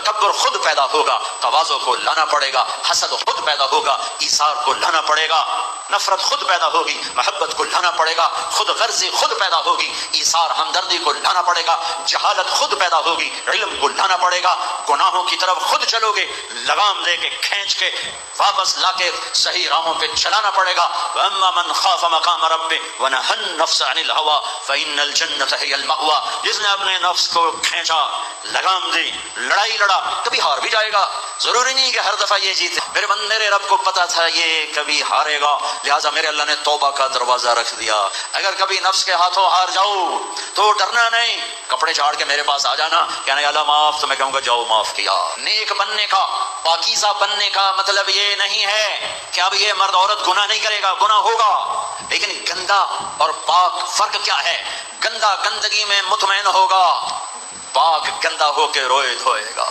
تکبر خود پیدا ہوگا، تواضع کو لانا پڑے گا، حسد خود پیدا ہوگا، ایثار کو لانا پڑے گا، نفرت خود پیدا ہوگی، محبت کو لانا پڑے گا، خود غرضی خود پیدا ہوگی، ایثار ہمدردی کو لانا پڑے گا، جہالت خود پیدا ہوگی، علم کو لانا پڑے گا، گناہوں کی طرف خود چلو گے، لگام دے کے کھینچ کے واپس لا کے صحیح راہوں پہ چلانا پڑے گا۔ وَأَمَّا مَنْ خَافَ مَقَامَ رَبِّهِ وَنَهَى النَّفْسَ عَنِ الْهَوَىٰ فَإِنَّ الْجَنَّةَ هِيَ الْمَأْوَىٰ، جس نے اپنے نفس کو کھینچا، لگام دی، لڑائی لڑا، کبھی ہار بھی جائے گا، ضروری نہیں کہ ہر دفعہ یہ جیتے۔ میرے رب کو پتا تھا یہ کبھی ہارے گا، لہٰذا میرے اللہ نے توبہ کا دروازہ رکھ دیا۔ اگر کبھی نفس کے ہاتھوں ہار جاؤ تو ڈرنا نہیں، کپڑے جھاڑ کے میرے پاس آ جانا، کہنا یا اللہ معاف، تو میں کہوں گا جاؤ معاف کیا۔ نیک بننے کا، پاکیزہ بننے کا مطلب یہ نہیں ہے کہ اب یہ مرد عورت گناہ نہیں کرے گا، گناہ ہوگا، لیکن گندا اور پاک فرق کیا ہے؟ گندا گندگی میں مطمئن ہوگا، پاک گندا ہو کے روئے دھوئے گا۔